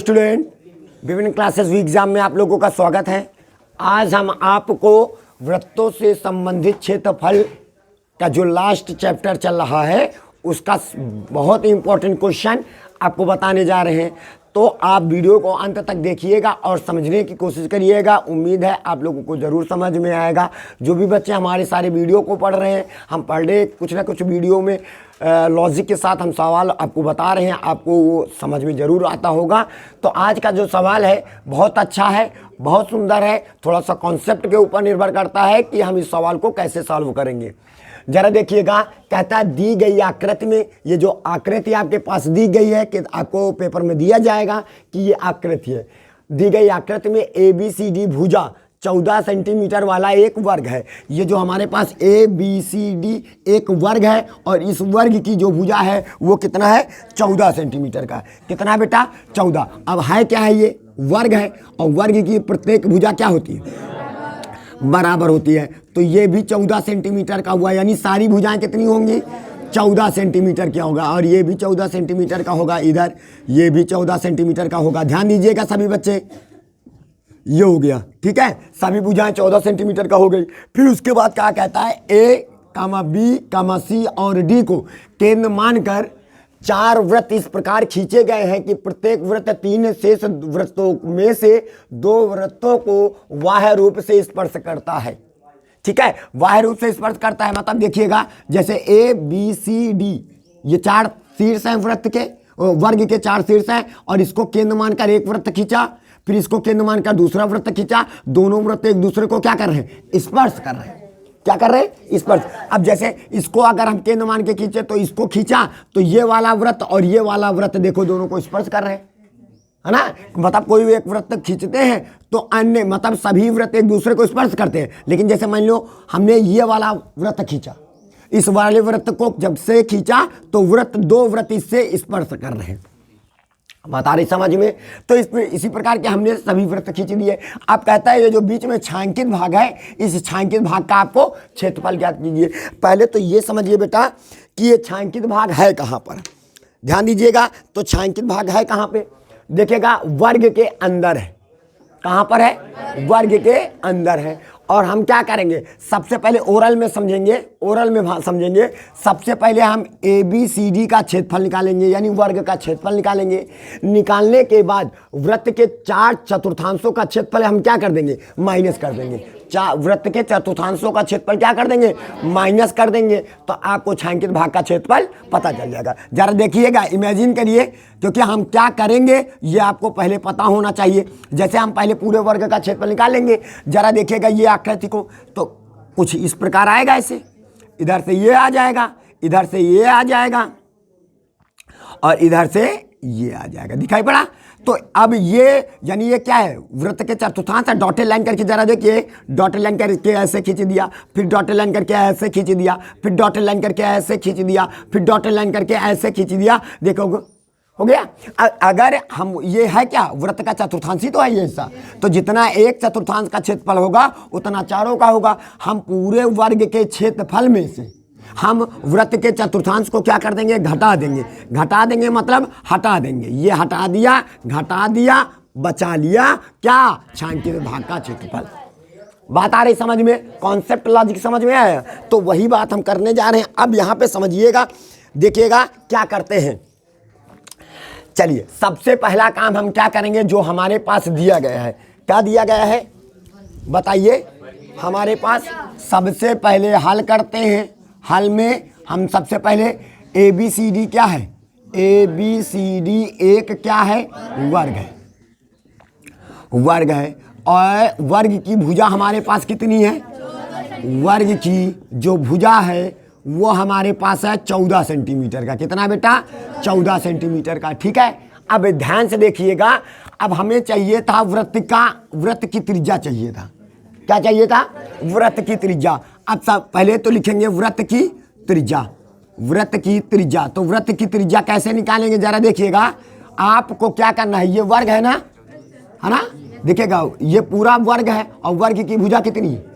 Student, विभिन्न classes we exam में आप लोगों का स्वागत है। आज हम आपको वृत्तों से संबंधित क्षेत्रफल का जो लास्ट चैप्टर चल रहा है उसका बहुत इंपॉर्टेंट क्वेश्चन आपको बताने जा रहे हैं। तो आप वीडियो को अंत तक देखिएगा और समझने की कोशिश करिएगा। उम्मीद है आप लोगों को ज़रूर समझ में आएगा। जो भी बच्चे हमारे सारे वीडियो को पढ़ रहे हैं, हम पर डे कुछ ना कुछ वीडियो में लॉजिक के साथ हम सवाल आपको बता रहे हैं, आपको वो समझ में ज़रूर आता होगा। तो आज का जो सवाल है बहुत अच्छा है, बहुत सुंदर है। थोड़ा सा कॉन्सेप्ट के ऊपर निर्भर करता है कि हम इस सवाल को कैसे सॉल्व करेंगे। जरा देखिएगा, कहता है दी गई आकृति में, ये जो आकृति आपके पास दी गई है कि आपको पेपर में दिया जाएगा कि ये आकृति है। दी गई आकृति में ABCD भुजा 14 सेंटीमीटर वाला एक वर्ग है। ये जो हमारे पास ABCD एक वर्ग है और इस वर्ग की जो भुजा है वो कितना है? 14 सेंटीमीटर का। कितना बेटा? 14। अब है क्या है? ये वर्ग है और वर्ग की प्रत्येक भुजा क्या होती है? बराबर होती है। तो ये भी 14 सेंटीमीटर का हुआ, यानी सारी भुजाएं कितनी होंगी? 14 सेंटीमीटर क्या होगा। और ये भी 14 सेंटीमीटर का होगा, इधर ये भी 14 सेंटीमीटर का होगा। ध्यान दीजिएगा सभी बच्चे, ये हो गया, ठीक है। सभी भुजाएं 14 सेंटीमीटर का हो गई। फिर उसके बाद क्या कहता है? A, B, C और D को केंद्र मानकर 4 वृत्त इस प्रकार खींचे गए हैं कि प्रत्येक वृत्त 3 शेष वृत्तों में से 2 वृत्तों को बाह्य रूप से स्पर्श करता है। ठीक है, बाह्य रूप से स्पर्श करता है मतलब देखिएगा, जैसे ABCD ये 4 शीर्ष हैं वृत्त के, वर्ग के 4 शीर्ष हैं और इसको केंद्र मानकर एक वृत्त खींचा, फिर इसको केंद्र मानकर दूसरा वृत्त खींचा। दोनों वृत्त एक दूसरे को क्या कर रहे हैं? स्पर्श कर रहे हैं। क्या कर रहे हैं? स्पर्श। अब जैसे इसको अगर हम केंद्र मान के खींचे तो इसको खींचा तो ये वाला वृत्त और ये वाला वृत्त देखो दोनों को स्पर्श कर रहे हैं, है ना। मतलब कोई भी एक वृत्त खींचते हैं तो अन्य मतलब सभी वृत्त एक दूसरे को स्पर्श करते हैं। लेकिन जैसे मान लो हमने ये वाला वृत्त खींचा, इस वाले वृत्त को जब से खींचा तो वृत्त 2 वृत्त इससे स्पर्श कर रहे हैं। बता रही समझ में? तो इसी प्रकार के हमने सभी वृत्त खींच दिए। आप कहता है ये जो बीच में छायांकित भाग है, इस छायांकित भाग का आपको क्षेत्रफल ज्ञात कीजिए। पहले तो ये समझिए बेटा कि ये छायांकित भाग है कहाँ पर। ध्यान दीजिएगा, तो छायांकित भाग है कहाँ पे? देखिएगा, वर्ग के अंदर है। कहाँ पर है? वर्ग के अंदर है। और हम क्या करेंगे? सबसे पहले ओरल में समझेंगे, ओरल में समझेंगे। सबसे पहले हम ABCD का क्षेत्रफल निकालेंगे, यानी वर्ग का क्षेत्रफल निकालेंगे। निकालने के बाद वृत्त के 4 चतुर्थांशों का क्षेत्रफल हम क्या कर देंगे? माइनस कर देंगे। वृत्त के चतुर्थांशों का क्षेत्रफल क्या कर देंगे? माइनस कर देंगे। तो आपको छायांकित भाग का क्षेत्रफल पता चल जाएगा। जरा देखिएगा, इमेजिन करिए, क्योंकि हम क्या करेंगे ये आपको पहले पता होना चाहिए। जैसे हम पहले पूरे वर्ग का क्षेत्रफल निकालेंगे। जरा देखिएगा ये आकृति को, तो कुछ इस प्रकार आएगा। ऐसे इधर से ये आ जाएगा, इधर से ये आ जाएगा और इधर से ये आ जाएगा। दिखाई पड़ा? तो अब ये यानी ये क्या है? वृत्त के चतुर्थांश है। डॉटेड लाइन करके जरा देखिए, डॉटेड लाइन करके ऐसे खींच दिया, फिर डॉटेड लाइन करके ऐसे खींच दिया, फिर डॉटेड लाइन करके ऐसे खींच दिया, फिर डॉटेड लाइन करके ऐसे खींच दिया। देखो हो गया। अगर हम ये है क्या? वृत्त का चतुर्थांश ही तो है ये हिस्सा। तो जितना एक चतुर्थांश का क्षेत्रफल होगा उतना चारों का होगा। हम पूरे वर्ग के क्षेत्रफल में से हम वृत्त के चतुर्थांश को क्या कर देंगे? घटा देंगे। घटा देंगे मतलब हटा देंगे। ये हटा दिया, घटा दिया, बचा लिया क्या? छायांकित भाग का क्षेत्रफल। बात आ रही समझ में? कॉन्सेप्ट लॉजिक समझ में आया? तो वही बात हम करने जा रहे हैं। अब यहाँ पे समझिएगा, देखिएगा क्या करते हैं। चलिए, सबसे पहला काम हम क्या करेंगे? जो हमारे पास दिया गया है, क्या दिया गया है बताइए? हमारे पास सबसे पहले हल करते हैं। हल में हम सबसे पहले ABCD क्या है? ABCD एक क्या है? वर्ग है। वर्ग है और वर्ग की भुजा हमारे पास कितनी है? वर्ग की जो भुजा है वो हमारे पास है 14 सेंटीमीटर का। कितना बेटा? 14 सेंटीमीटर का। ठीक है, अब ध्यान से देखिएगा। अब हमें चाहिए था वृत्त की त्रिज्या चाहिए था। क्या चाहिए था? वृत्त की त्रिज्या। अब सब पहले तो लिखेंगे वृत्त की त्रिज्या। वृत्त की त्रिज्या, तो वृत्त की त्रिज्या कैसे निकालेंगे? जरा देखिएगा, आपको क्या करना है? ये वर्ग है ना, है ना। देखिएगा ये पूरा वर्ग है और वर्ग की भुजा कितनी है?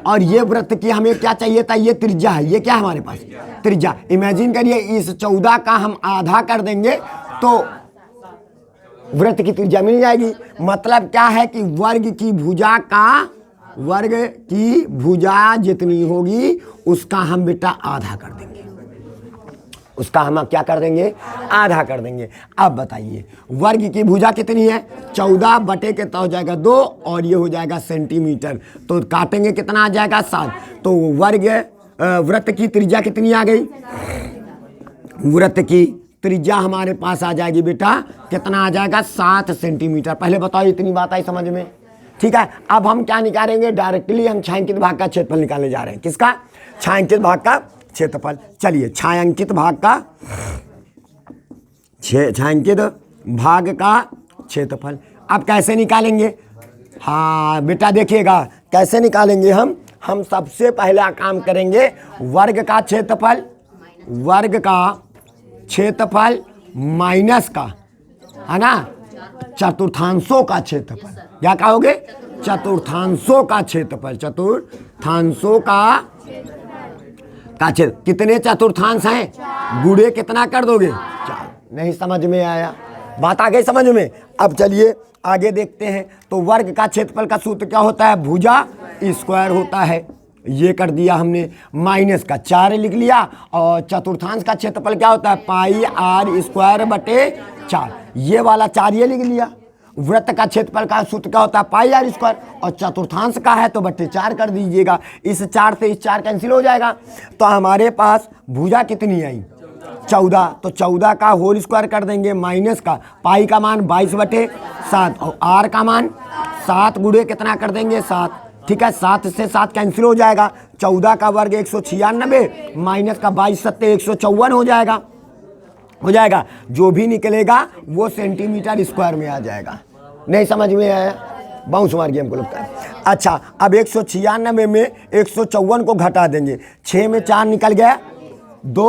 और ये वृत्त की हमें क्या चाहिए था? ये त्रिज्या है। ये क्या है हमारे पास? त्रिज्या। इमेजिन करिए इस 14 का हम आधा कर देंगे तो वृत्त की त्रिज्या मिल जाएगी। मतलब क्या है कि वर्ग की भुजा जितनी होगी उसका हम बेटा आधा कर देंगे, उसका हम क्या कर देंगे, आधा कर देंगे। अब बताइए वर्ग की भुजा कितनी है, 14 बटे के तो हो जाएगा 2 और ये हो जाएगा सेंटीमीटर, तो काटेंगे कितना आ जाएगा 7। तो वृत्त की त्रिज्या कितनी आ गई, वृत्त की त्रिज्या हमारे पास आ जाएगी बेटा कितना आ जाएगा 7 सेंटीमीटर। पहले बताओ इतनी बात आई समझ में, ठीक है। अब हम क्या निकालेंगे, डायरेक्टली हम छायांकित भाग का क्षेत्रफल निकालने जा रहे हैं। किसका, छायांकित भाग का क्षेत्रफल। चलिए छायांकित भाग का क्षेत्रफल अब कैसे निकालेंगे। हाँ बेटा देखिएगा कैसे निकालेंगे हम सबसे पहला काम करेंगे वर्ग का क्षेत्रफल माइनस का, है ना, चतुर्थांशों का क्षेत्रफल। क्या कहोगे, चतुर्थांशों का क्षेत्रफल, चतुर्थांशों का क्षेत्र। कितने चतुर्थांश हैं, गुणे कितना कर दोगे, 4। नहीं समझ में आया, बात आ गई समझ में। अब चलिए आगे देखते हैं। तो वर्ग का क्षेत्रफल का सूत्र क्या होता है, भुजा स्क्वायर होता है, ये कर दिया हमने, माइनस का 4 लिख लिया, और चतुर्थांश का क्षेत्रफल क्या होता है, पाई r स्क्वायर बटे 4, ये वाला 4 ये लिख लिया। वृत्त का क्षेत्रफल का सूत्र क्या होता है, पाई r स्क्वायर, और चतुर्थांश का है तो बटे 4 कर दीजिएगा। इस 4 से इस 4 कैंसिल हो जाएगा, तो हमारे पास भुजा कितनी आई, 14, तो 14 का होल स्क्वायर कर देंगे, माइनस का पाई का मान 22/7 और r का मान 7 गुणे कितना कर देंगे 7, ठीक है। 7 से 7 कैंसिल हो जाएगा, 14 का वर्ग 196 माइनस का 22 सत्ते 154 हो जाएगा। जो भी निकलेगा वो सेंटीमीटर स्क्वायर में आ जाएगा। नहीं समझ में आया, बाउंस मार गया हमको लगता है। अच्छा अब 196 में 154 को घटा देंगे, 6 में 4 निकल गया 2,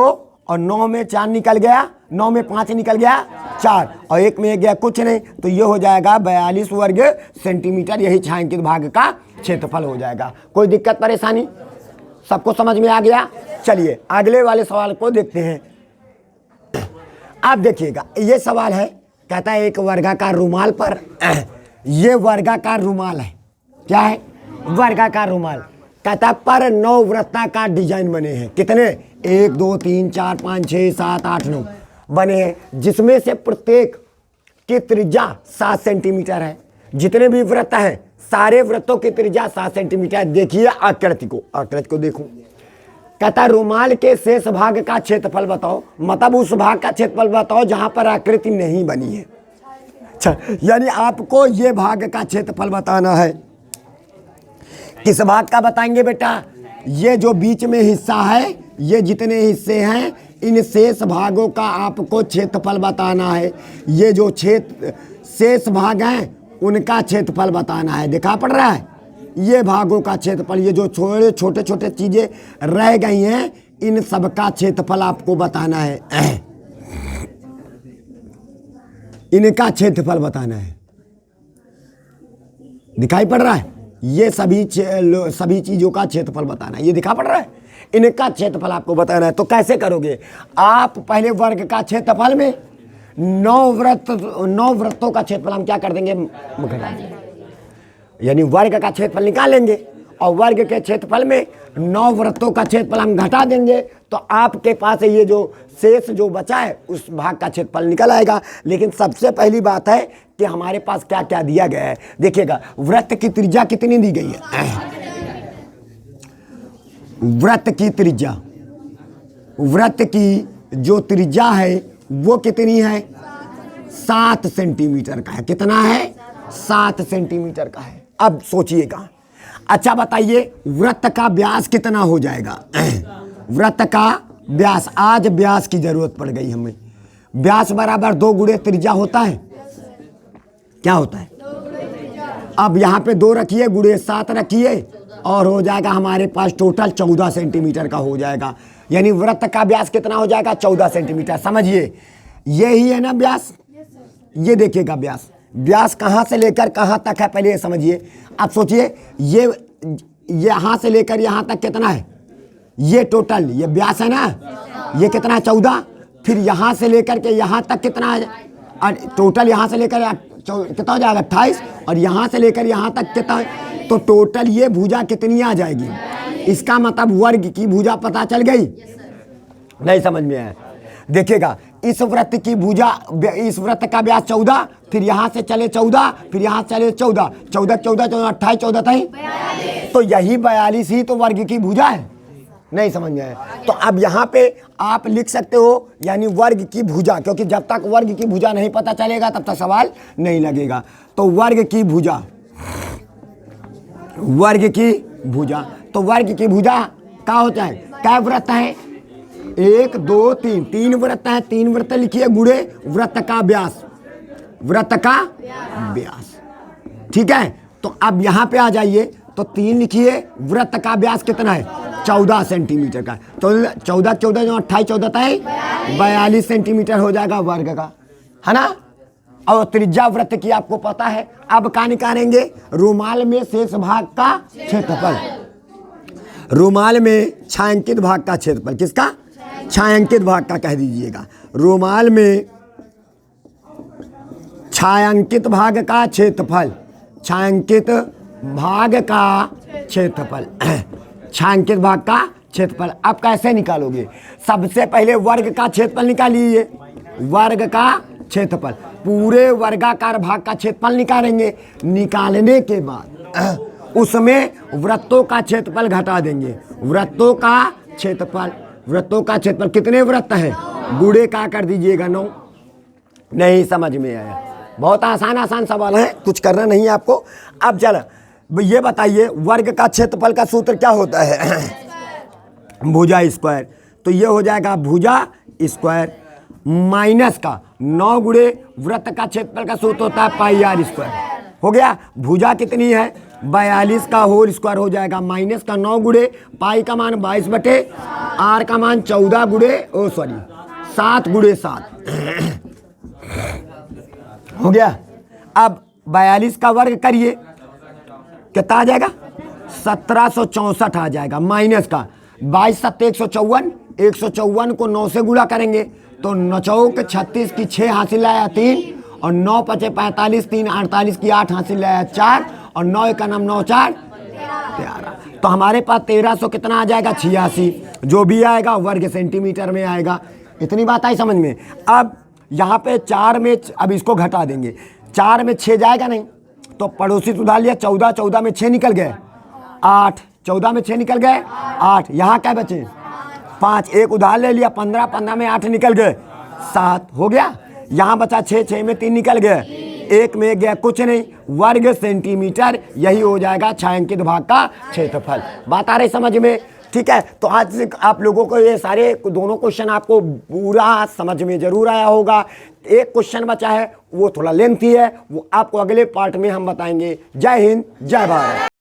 और 9 में 4 निकल गया, 9 में 5 निकल गया 4, और 1 में 1 गया कुछ नहीं, तो ये हो जाएगा 42 वर्ग सेंटीमीटर। यही छायांकित भाग का क्षेत्रफल हो जाएगा। कोई दिक्कत परेशानी, सबको समझ में आ गया। चलिए अगले वाले सवाल को देखते हैं। आप देखिएगा ये सवाल है, कहता है एक वर्गाकार रुमाल पर ये वर्गाकार रुमाल है, क्या है, वर्गाकार रुमाल। कहता है पर 9 वृत्ताकार डिजाइन बने हैं। कितने, 1 2 3 4 5 6 7 8 9 बने हैं, जिसमें से प्रत्येक की त्रिज्या 7 सेंटीमीटर है। जितने भी वृत्त हैं सारे वृत्तों की त्रिज्या 7 सेंटीमीटर। देखिए आकृति को देखो। कहता है रुमाल के शेष भाग का क्षेत्रफल बताओ, मतलब उस भाग का क्षेत्रफल बताओ जहां पर आकृति नहीं बनी है। अच्छा यानी आपको ये भाग का क्षेत्रफल बताना है। किस भाग का बताएंगे बेटा, ये जो बीच में हिस्सा है, ये जितने हिस्से हैं इन शेष भागों का आपको क्षेत्रफल बताना है। ये जो शेष भाग हैं उनका क्षेत्रफल बताना है। दिखा पड़ रहा है, ये भागों का क्षेत्रफल, ये जो छोटे छोटे चीजें रह गई हैं इन सब का क्षेत्रफल आपको बताना है, इनका क्षेत्रफल बताना है। दिखाई पड़ रहा है, ये सभी चीजों का क्षेत्रफल बताना है। ये दिखा पड़ रहा है, इनका क्षेत्रफल आपको बताना है। तो कैसे करोगे आप, पहले वर्ग का क्षेत्रफल में 9 वृत्तों का क्षेत्रफल हम क्या कर देंगे, घटा देंगे, यानी वर्ग का क्षेत्रफल निकालेंगे और वर्ग के क्षेत्रफल में 9 वृत्तों का क्षेत्रफल हम घटा देंगे, तो आपके पास ये जो शेष जो बचा है उस भाग का क्षेत्रफल निकल आएगा। लेकिन सबसे पहली बात है कि हमारे पास क्या क्या दिया गया है। देखिएगा वृत्त की त्रिज्या कितनी दी गई है, वृत्त की जो त्रिज्या है वो कितनी है, 7 सेंटीमीटर का है। कितना है, 7 सेंटीमीटर का है। अब सोचिएगा, अच्छा बताइए वृत्त का व्यास कितना हो जाएगा, वृत्त का व्यास, आज व्यास की जरूरत पड़ गई हमें। व्यास बराबर 2 गुणे त्रिज्या होता है, क्या होता है, अब यहाँ पे 2 रखिए, गुणे 7 रखिए, और हो जाएगा हमारे पास टोटल 14 सेंटीमीटर का हो जाएगा। यानी वृत्त का व्यास कितना हो जाएगा, 14 सेंटीमीटर। समझिए यही है ना व्यास, ये देखिएगा व्यास कहाँ से लेकर कहाँ तक है, पहले ये समझिए। आप सोचिए ये यहाँ से लेकर यहाँ तक कितना है, ये टोटल ये व्यास है ना, ये कितना है 14, फिर यहाँ से लेकर के यहाँ तक कितना है और टोटल यहाँ से लेकर कितना हो जाएगा 28, और यहाँ से लेकर यहाँ तक कितना, तो टोटल ये भुजा कितनी आ जाएगी। इसका मतलब वर्ग की भुजा पता चल गई। नहीं समझ में आया, देखिएगा इस वृत्त की भुजा, इस वृत्त का व्यास 14, फिर यहाँ से चले 14, फिर यहाँ से चले 14, 14 14 14 28 14 था, तो यही 42 ही तो वर्ग की भुजा है। नहीं समझ में आया, तो अब यहाँ पे आप लिख सकते हो यानी वर्ग की भुजा, क्योंकि जब तक वर्ग की भुजा नहीं पता चलेगा तब तक सवाल नहीं लगेगा। तो वर्ग की भुजा, वर्ग की भुजा, तो वर्ग की भुजा क्या होता है, क्या वृत्त है, 1 2 3, 3 वृत्त है, 3 वृत्त लिखिए गुणे वृत्त का व्यास, वृत्त का व्यास, ठीक है। तो अब यहाँ पे आ जाइए, तो 3 लिखिए, वृत्त का व्यास कितना है 14 सेंटीमीटर का, तो 14 14 जो 28 14 था 42 सेंटीमीटर हो जाएगा वर्ग का, है ना। और त्रिज्या वृत्त की आपको पता है। अब क्या निकालेंगे, रुमाल में शेष भाग का क्षेत्रफल, रुमाल में छायांकित भाग का क्षेत्रफल, किसका, छायांकित भाग का कह दीजिएगा, रुमाल में छायांकित भाग का क्षेत्रफल, छायांकित भाग का क्षेत्रफल, छायांकित भाग का क्षेत्रफल। अब कैसे निकालोगे, सबसे पहले वर्ग का क्षेत्रफल निकालिए, वर्ग का क्षेत्रफल, पूरे वर्गाकार भाग का क्षेत्रफल निकालेंगे, निकालने के बाद उसमें वृत्तों का क्षेत्रफल घटा देंगे, वृत्तों का क्षेत्रफल, वृत्तों का क्षेत्रफल कितने वृत्त हैं, गुणे का कर दीजिएगा 9। नहीं समझ में आया, बहुत आसान आसान सवाल है, कुछ करना नहीं है आपको। अब चलो ये बताइए, वर्ग का क्षेत्रफल का सूत्र क्या होता है, भुजा स्क्वायर, तो ये हो जाएगा भुजा स्क्वायर माइनस का 9 गुणे वृत्त का क्षेत्रफल का सूत्र होता है पाई आर स्क्वायर, हो गया। भुजा कितनी है 42 का होल स्क्वायर हो जाएगा, माइनस का 9 गुणे पाई का मान 22 बटे आर का मान 14 गुणे 7 गुणे 7 हो गया। अब 42 का वर्ग करिए, कितना आ जाएगा 1764 आ जाएगा, माइनस का 22 7 154, 154 को 9 से गुणा करेंगे तो 9 चौक 36 की 6 हासिल आया 3, और 9 पचे 45, 3 48 की 8 हासिल आया 4, और 9 का नाम 9 4 13, तो हमारे पास 1300 कितना आ जाएगा 86, जो भी आएगा वर्ग सेंटीमीटर में आएगा। इतनी बात आई समझ में। अब यहाँ पे 4 में, अब इसको घटा देंगे, 4 में 6 जाएगा नहीं, तो पड़ोसी सुधार लिया, 14 14 में 6 निकल गए 8, 14 में 6 निकल गए 8, यहाँ क्या बचे 5, एक उधार ले लिया 15, 15 में 8 निकल गए 7, हो गया। यहाँ बचा 6, 6 में 3 निकल गए, 1 में गया कुछ नहीं, वर्ग सेंटीमीटर, यही हो जाएगा छायांकित भाग का क्षेत्रफल। बात आ रही समझ में, ठीक है। तो आज से आप लोगों को ये सारे दोनों क्वेश्चन आपको पूरा समझ में जरूर आया होगा। एक क्वेश्चन बचा है, वो थोड़ा लेंथी है, वो आपको अगले पार्ट में हम बताएंगे। जय हिंद, जय भारत।